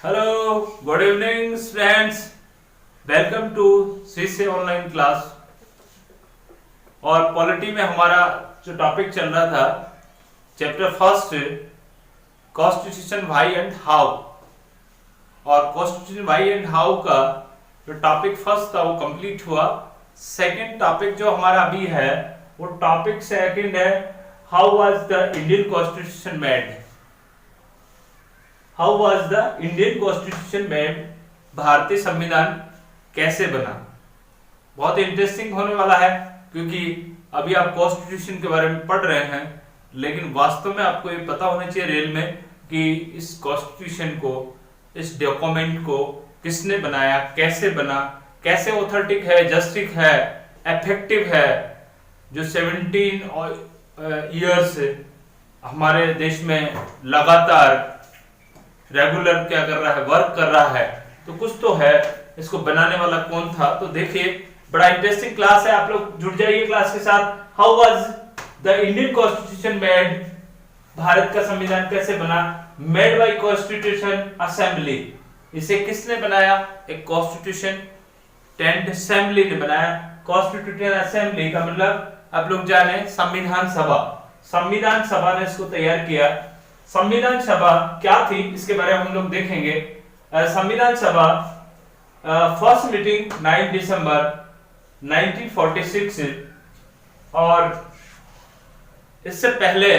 Hello, good evening friends. Welcome to सीसे online class. और polity में हमारा जो टॉपिक चल रहा था, chapter first constitution why and how. और कॉन्स्टिट्यूशन व्हाई एंड हाउ का जो टॉपिक फर्स्ट था वो कंप्लीट हुआ। सेकंड टॉपिक जो हमारा अभी है वो टॉपिक सेकंड है, how was the Indian constitution made. How was the Indian constitution made, भारतीय संविधान कैसे बना। बहुत इंटरेस्टिंग होने वाला है क्योंकि अभी आप कॉन्स्टिट्यूशन के बारे में पढ़ रहे हैं, लेकिन वास्तव में आपको ये पता होना चाहिए रियल में कि इस कॉन्स्टिट्यूशन को, इस डॉक्यूमेंट को किसने बनाया, कैसे बना, कैसे ऑथेंटिक है, जस्टिस है, इफेक्टिव है। जो 17 ईयर्स हमारे देश में लगातार रेगुलर क्या कर रहा है, वर्क कर रहा है, तो कुछ तो है। इसको बनाने वाला कौन था, तो देखिए बड़ा इंटरेस्टिंग क्लास है, आप लोग जुड़ जाइए क्लास के साथ। How was the Indian constitution made, Bharat का संविधान कैसे बना। मेड बाय कॉन्स्टिट्यूशन असेंबली, इसे किसने बनाया, एक कॉन्स्टिट्यूशन टेंट असेंबली ने बनाया। कॉन्स्टिट्यूशन असेंबली का मतलब आप लोग जाने संविधान सभा। संविधान सभा ने इसको तैयार किया। संविधान सभा क्या थी इसके बारे में हम लोग देखेंगे। संविधान सभा फर्स्ट मीटिंग 9 दिसंबर 1946, और इससे पहले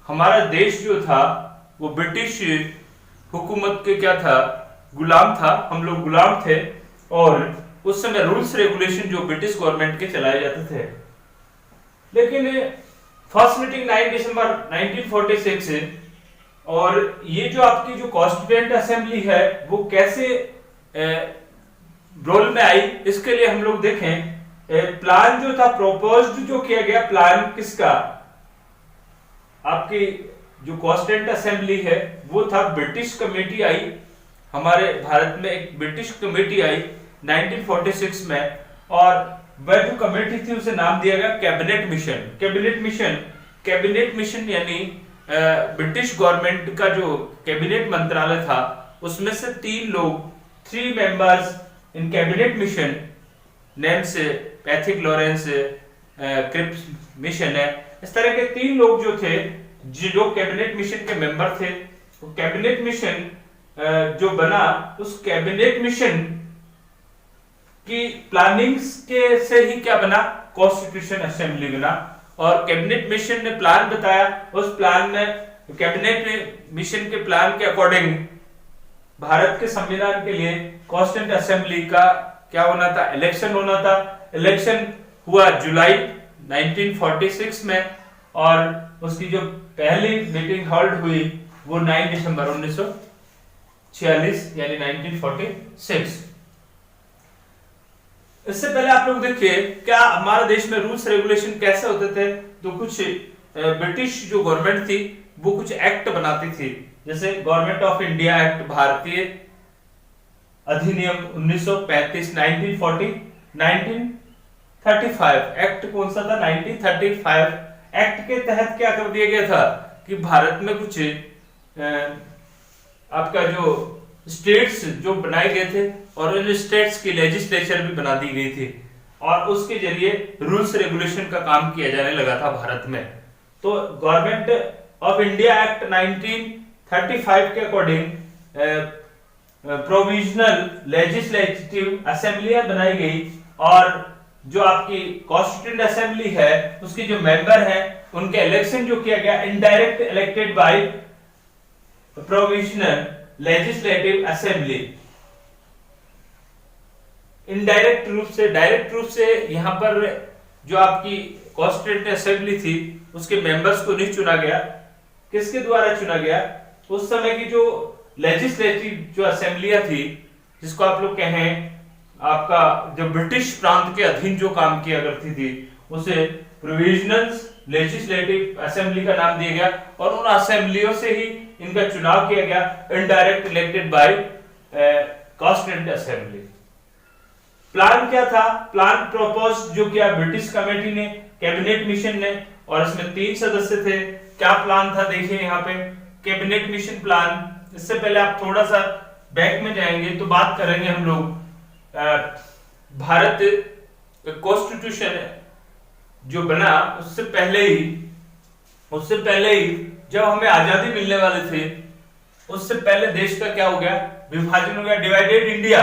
हमारा देश जो था वो ब्रिटिश हुकूमत के क्या था, गुलाम था। हम लोग गुलाम थे और उस समय रूल्स रेगुलेशन जो ब्रिटिश गवर्नमेंट के चलाए जाते थे। लेकिन फर्स्ट मीटिंग 9 दिसंबर 1946 और ये जो आपकी जो कॉन्स्टिट्यूएंट असेंबली है वो कैसे रोल में आई, इसके लिए हम लोग देखें। प्लान जो था, प्रोपोज्ड जो किया गया प्लान किसका, आपकी जो कॉन्स्टिट्यूएंट असेंबली है वो था, ब्रिटिश कमेटी आई हमारे भारत में, एक ब्रिटिश कमेटी आई 1946 में। और वह जो कमेटी थी उसे नाम दिया गया cabinet mission. Cabinet mission, cabinet mission यानी ब्रिटिश गवर्नमेंट का जो कैबिनेट मंत्रालय था उसमें से 3 members in cabinet mission, name से पैथिक लॉरेंस, क्रिप्स मिशन है, इस तरह के 3 लोग जो थे जो कैबिनेट मिशन के मेंबर थे। तो कैबिनेट मिशन जो बना, उस कैबिनेट मिशन की प्लानिंग के से ही क्या बना, कॉन्स्टिट्यूशन असेंबली बना। और कैबिनेट मिशन ने प्लान बताया, उस प्लान में कैबिनेट मिशन के प्लान के अकॉर्डिंग भारत के संविधान के लिए कॉन्स्टिट्यूएंट असेंबली का क्या होना था, इलेक्शन होना था। इलेक्शन हुआ जुलाई 1946 में और उसकी जो पहली मीटिंग होल्ड हुई वो 9 दिसंबर 1946 यानी 1946। इससे पहले आप लोग देखिए क्या हमारे देश में रूल्स रेगुलेशन कैसे होते थे। तो कुछ ब्रिटिश जो गवर्नमेंट थी वो कुछ एक्ट बनाती थी, जैसे गवर्नमेंट ऑफ इंडिया एक्ट, भारतीय अधिनियम 1935, 1940, 1935 एक्ट कौन सा था, 1935 एक्ट के तहत क्या कर दिया गया था कि भारत में कुछ आपका जो स्टेट्स जो बनाए गए थे और उन स्टेट्स की लेजिस्लेचर भी बना दी गई थी और उसके जरिए रूल्स रेगुलेशन का काम किया जाने लगा था भारत में। तो गवर्नमेंट ऑफ इंडिया एक्ट 1935 के अकॉर्डिंग प्रोविजनल लेजिस्लेटिव असेंबलियां बनाई गई और जो आपकी कॉन्स्टिट्यूएंट असेंबली है उसके जो मेंबर हैं उनके इलेक्शन जो किया गया, indirect elected by provisional legislative assembly. Indirect रूप से, डायरेक्ट रूप से यहां पर जो आपकी कॉन्स्टिट्यूएंट असेंबली थी उसके मेंबर्स को नहीं चुना गया। किसके द्वारा चुना गया, उस समय की जो लेजिस्लेटिव जो असेंबलियां थी, जिसको आप लोग कहें आपका जो ब्रिटिश प्रांत के अधीन जो काम किया करती थी, उसे प्रोविजनल लेजिस्लेटिव असेंबली का नाम दिया गया और उन असेंबलियों से ही इनका चुनाव किया गया, indirect elected by constituent assembly. Plan क्या था, प्लान प्रपोज जो किया ब्रिटिश कमेटी ने, कैबिनेट मिशन ने, और इसमें 3 सदस्य थे। क्या प्लान था देखिए यहाँ पे, कैबिनेट मिशन प्लान। इससे पहले आप थोड़ा सा बैक में जाएंगे तो बात करेंगे हम लोग भारत कॉन्स्टिट्यूशन जो बना उससे पहले ही जब हमें आजादी मिलने वाले थे उससे पहले देश का क्या हो गया, विभाजन हो गया, डिवाइडेड इंडिया,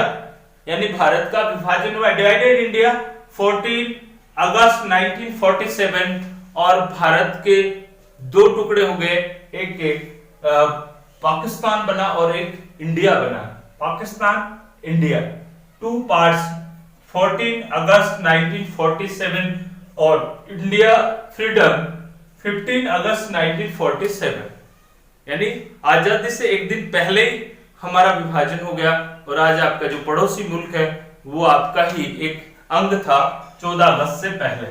यानी भारत का विभाजन हुआ, डिवाइडेड इंडिया 14 अगस्त 1947 और भारत के दो टुकड़े हो गए, एक पाकिस्तान बना और एक इंडिया बना, पाकिस्तान इंडिया, टू पार्ट्स 14 अगस्त 1947 और इंडिया फ्रीडम 15 अगस्त 1947, यानी आजादी से एक दिन पहले ही हमारा विभाजन हो गया और आज आपका जो पड़ोसी मुल्क है वो आपका ही एक अंग था 14 अगस्त से पहले।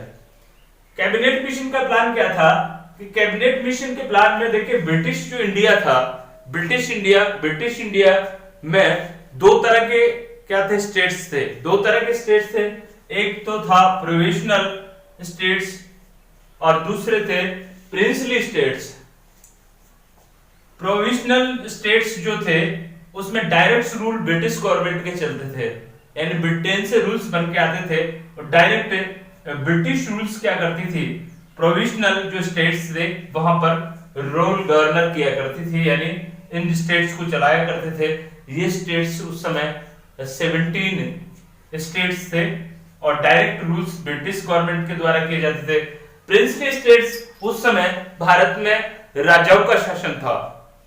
कैबिनेट मिशन का प्लान क्या था कि कैबिनेट मिशन के प्लान में देखिए ब्रिटिश जो इंडिया था, ब्रिटिश इंडिया में दो तरह के क्या थे, स्टेट्स थे, दो तरह के स्टेट्स थे, एक तो था प्रोविजनल स्टेट्स और दूसरे थे प्रिंसली स्टेट्स। प्रोविजनल स्टेट्स जो थे उसमें डायरेक्ट रूल ब्रिटिश गवर्नमेंट के चलते थे, यानी ब्रिटेन से रूल्स बन के आते थे और डायरेक्ट ब्रिटिश रूल्स क्या करती थी, प्रोविजनल जो स्टेट्स थे वहां पर रूल गवर्नर किया करती थी, यानी इन स्टेट्स को चलाया करते थे। ये स्टेट्स उस समय 17 स्टेट्स थे और डायरेक्ट रूल्स ब्रिटिश गवर्नमेंट के द्वारा किए जाते थे। प्रिंसली स्टेट्स उस समय भारत में राजाओं का शासन था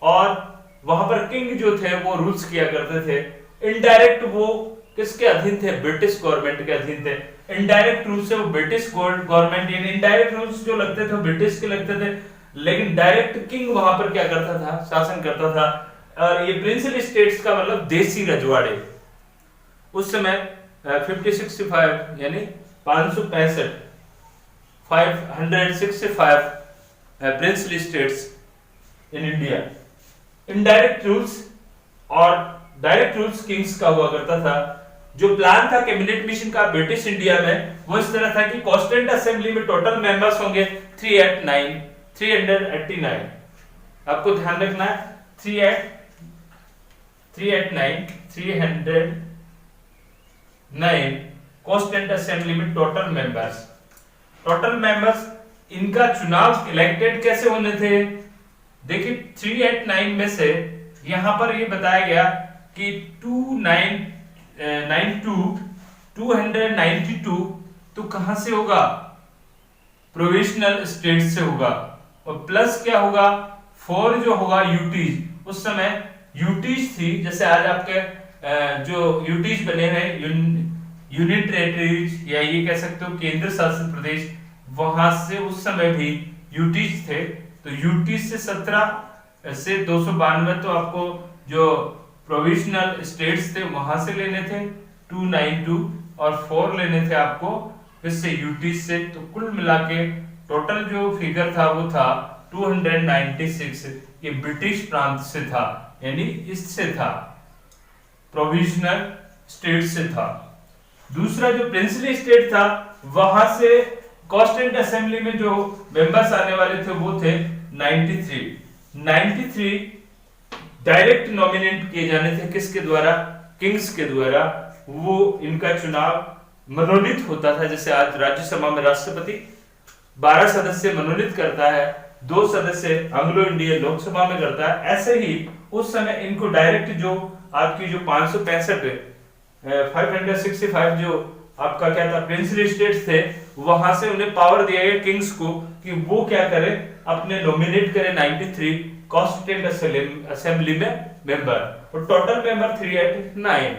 और वहां पर किंग जो थे वो रूल्स किया करते थे। इनडायरेक्ट वो किसके अधीन थे, ब्रिटिश गवर्नमेंट के अधीन थे। इनडायरेक्ट रूल से वो ब्रिटिश गवर्नमेंट, यानी इनडायरेक्ट रूल्स जो लगते थे ब्रिटिश के लगते थे, लेकिन डायरेक्ट किंग वहां पर क्या करता था, शासन करता था। और ये प्रिंसली स्टेट्स का मतलब देसी रजवाड़े, उस समय 565 यानी 565 princely states in India. Indirect rules और डायरेक्ट रूल्स किंग्स का हुआ करता था। जो प्लान था कैबिनेट मिशन का ब्रिटिश इंडिया में वो इस तरह था कि कॉन्स्टिट्यूएंट असेंबली में टोटल मेंबर्स होंगे 389। आपको ध्यान रखना है 309 कॉन्स्टिट्यूएंट असेंबली में टोटल मेंबर्स इनका चुनाव इलेक्टेड कैसे होने थे। देखिए 389 में से यहां पर ये बताया गया कि 292 तो कहां से होगा, प्रोविजनल स्टेट से होगा, और प्लस क्या होगा 4 जो होगा यूटीज। उस समय यूटीज थी, जैसे आज आपके जो यूटीज बने हैं यूनियन टेरिटरीज या ये कह सकते हो केंद्र शासित प्रदेश, वहां से उस समय भी यूटीज थे। तो यूटीज से 17 से 292 तो आपको जो प्रोविजनल स्टेट्स थे वहां से लेने थे 292 और 4 लेने थे आपको इससे यूटीज से। तो कुल मिला के टोटल जो फिगर था वो था 296, ये ब्रिटिश प्रांत से था, यानी इससे था, प्रोविजनल स्टेट से था। दूसरा जो प्रिंसली स्टेट था वहां से कॉन्स्टिट्यूएंट असेंबली में जो मेंबर्स आने वाले थे वो थे 93 डायरेक्ट नॉमिनेट किए जाने थे, किसके द्वारा, किंग्स के द्वारा। वो इनका चुनाव मनोनीत होता था, जैसे आज राज्यसभा में राष्ट्रपति 12 सदस्य मनोनीत करता है, 2 सदस्य एंग्लो इंडियन लोकसभा में करता है, ऐसे ही उस समय इनको डायरेक्ट जो आपकी जो 565 जो आपका क्या था प्रिंसली स्टेट्स थे, वहां से उन्हें पावर दिया गया किंग्स को कि वो क्या करे, अपने नॉमिनेट करे 93 कॉन्स्टिट्यूएंट असेंबली में मेंबर, और टोटल मेंबर 389।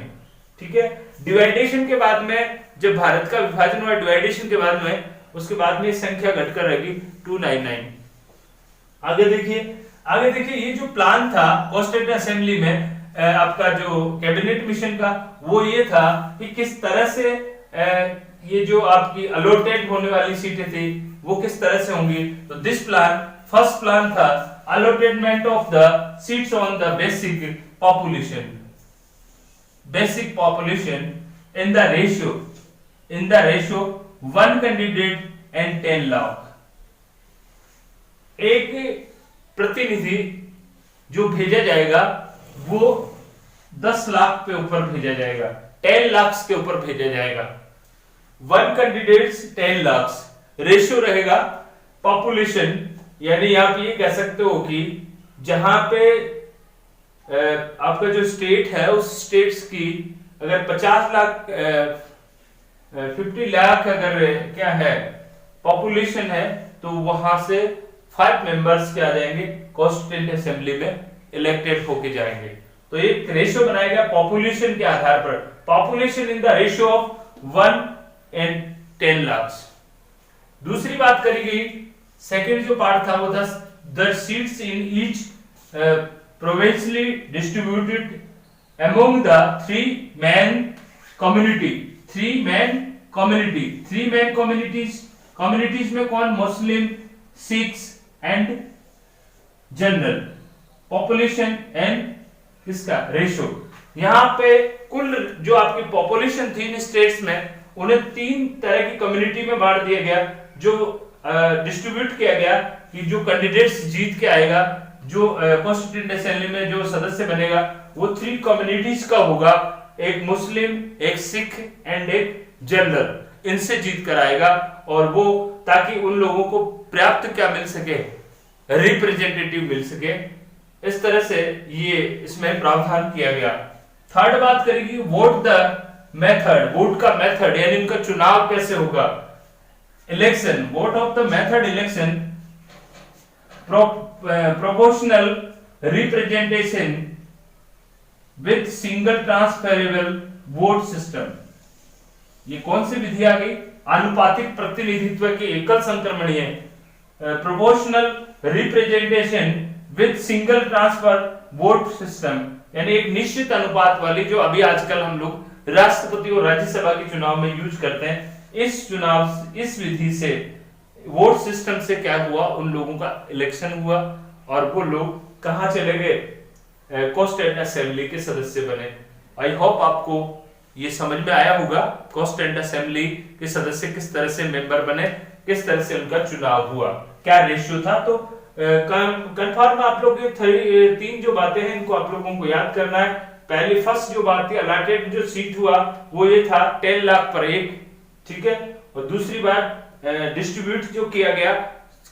ठीक है। डिवाइडेशन के बाद में जब भारत का विभाजन हुआ, डिवाइडेशन के बाद में उसके बाद में संख्या घटकर रहेगी 299। आगे देखिए ये जो प्लान था कॉन्स्टिट्यूएंट असेंबली में आपका जो कैबिनेट मिशन का, वो ये था कि किस तरह से ये जो आपकी अलॉटेड होने वाली सीटें थी वो किस तरह से होंगी। तो दिस प्लान, फर्स्ट प्लान था allotment of the seats on the basic population in the ratio 1 candidate and 10 lakh। एक प्रतिनिधि जो भेजा जाएगा वो 10 लाख पे ऊपर भेजा जाएगा, 10 लाख के ऊपर भेजा जाएगा। 1 कैंडिडेट्स 10 लाख रेशियो रहेगा पॉपुलेशन, यानी आप ये कह सकते हो कि जहां पे आपका जो स्टेट है उस स्टेट्स की अगर 50 लाख 50 लाख अगर क्या है पॉपुलेशन है, तो वहां से 5 मेंबर्स क्या आ जाएंगे कॉन्स्टिट्यूएंट असेंबली में इलेक्टेड होके जाएंगे। तो एक रेशियो बनाया गया पॉपुलेशन के आधार पर, population in the ratio of 1 and 10 lakhs। दूसरी बात करी गई, सेकंड जो पार्ट था वो था the seats in each provincially distributed among the three main communities में कौन, Muslim, Sikhs and general, population and इसका रेशियो। यहाँ पे कुल जो आपकी पॉपुलेशन थी इन स्टेट्स में, उन्हें 3 तरह की कम्युनिटी में बांट दिया गया, जो डिस्ट्रीब्यूट किया गया कि जो कैंडिडेट्स जीत के आएगा, जो कॉन्स्टिट्यूएंट असेंबली में जो सदस्य बनेगा वो 3 कम्युनिटीज का होगा, एक मुस्लिम, एक सिख एंड एक जनरल। इनसे जीत कर आएगा, और वो ताकि उन लोगों को पर्याप्त क्या मिल सके, रिप्रेजेंटेटिव मिल सके। इस तरह से ये इसमें प्रावधान किया गया। थर्ड बात करेगी वोट द मेथड, वोट का मेथड यानी इनका चुनाव कैसे होगा। Election, vote of the method election, proportional representation with single transferable vote system। ये कौन सी विधि आ गई, आनुपातिक प्रतिनिधित्व की एकल संक्रमणीय proportional representation with single transfer vote system, यानी एक निश्चित अनुपात वाली, जो अभी आजकल हम लोग राष्ट्रपति और राज्यसभा के चुनाव में यूज करते हैं। इस विधि से वोट सिस्टम से क्या हुआ, उन लोगों का इलेक्शन हुआ और वो लोग कहां चले गए, कॉन्स्टिट्यूएंट असेंबली के सदस्य बने। आई होप आपको ये समझ में आया होगा कॉन्स्टिट्यूएंट असेंबली के सदस्य किस तरह से मेंबर बने, किस तरह से उनका चुनाव हुआ, क्या रेशियो था। तो कंफर्म आप लोग ये 3 जो बातें हैं इनको आप लोगों को याद करना है। पहली फर्स्ट जो बात थी, अलाटेड जो सीट हुआ वो ये था 10 लाख पर एक, ठीक है। और दूसरी बात डिस्ट्रीब्यूट जो किया गया,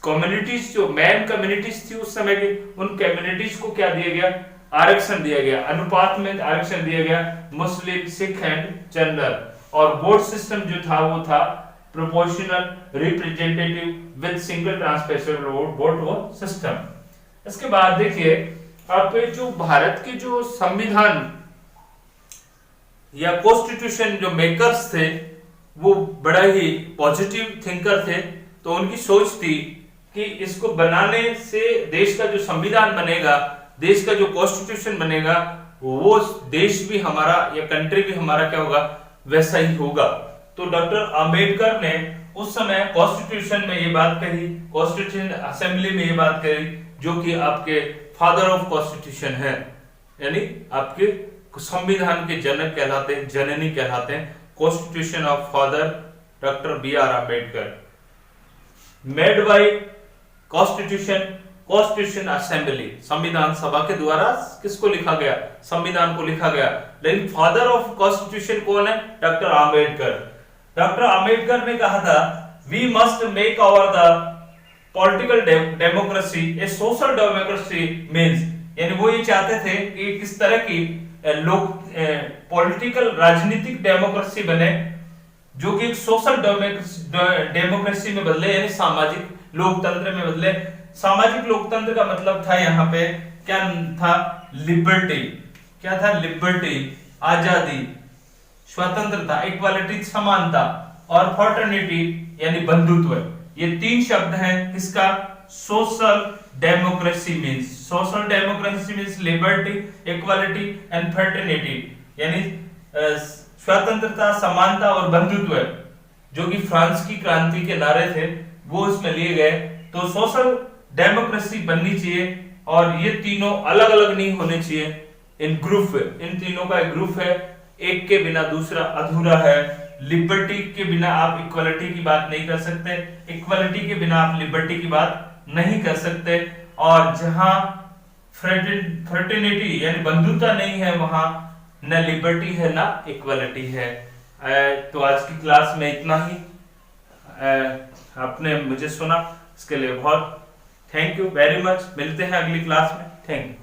कम्युनिटीज जो मेन कम्युनिटीज थी उस समय की, उन कम्युनिटीज को क्या दिया गया, आरक्षण दिया गया, अनुपात में आरक्षण दिया गया, मुस्लिम, सिख एंड जनरल। और वोट सिस्टम जो था वो था proportional representative with single transferable vote system. इसके बाद देखिए आप जो भारत के जो संविधान या कॉन्स्टिट्यूशन जो मेकर्स थे वो बड़ा ही पॉजिटिव थिंकर थे। तो उनकी सोच थी कि इसको बनाने से देश का जो संविधान बनेगा, देश का जो कॉन्स्टिट्यूशन बनेगा, वो देश भी हमारा या कंट्री भी हमारा क्या होगा, वैसा ही होगा। तो डॉक्टर अंबेडकर ने उस समय कॉन्स्टिट्यूशन में ये बात कही, कॉन्स्टिट्यूशन असेंबली में ये बात कही, जो कि आपके फादर ऑफ कॉन्स्टिट्यूशन है, यानी आपके संविधान के जनक कहलाते हैं, जननी कहलाते हैं। Constitution of father doctor B.R. Ambedkar, made by constitution assembly, संविधान सभा के द्वारा किसको लिखा गया, संविधान को लिखा गया। लेकिन फादर ऑफ कॉन्स्टिट्यूशन कौन है, डॉक्टर अम्बेडकर। डॉक्टर अम्बेडकर ने कहा था we must make our the political democracy a social democracy means, यानी वो ये चाहते थे कि किस तरह की लोग पॉलिटिकल राजनीतिक डेमोक्रेसी बने, जो कि एक सोशल डेमोक्रेसी में बदले, यानी सामाजिक लोकतंत्र में बदले। सामाजिक लोकतंत्र का मतलब था यहाँ पे क्या था, लिबर्टी। क्या था, लिबर्टी, आजादी, स्वतंत्रता, इक्वालिटी, समानता, और फ्रेटर्निटी यानी बंधुत्व। ये 3 शब्द हैं किसका, social democracy means, social democracy means liberty, equality and fraternity, यानी स्वतंत्रता, समानता और बंधुत्व, जो कि फ्रांस की क्रांति के नारे थे वो इसमें लिए गए। तो सोशल डेमोक्रेसी बननी चाहिए, और ये तीनों अलग अलग नहीं होने चाहिए, इन ग्रुप, इन तीनों का एक ग्रुप है, एक के बिना दूसरा अधूरा है। लिबर्टी के बिना आप इक्वालिटी की बात नहीं कर सकते, इक्वालिटी के बिना आप लिबर्टी की बात नहीं कर सकते, और जहां फ्रेटर्निटी यानी बंधुता नहीं है, वहां न लिबर्टी है ना इक्वलिटी है। तो आज की क्लास में इतना ही। आपने मुझे सुना, इसके लिए बहुत थैंक यू वेरी मच। मिलते हैं अगली क्लास में। Thank you.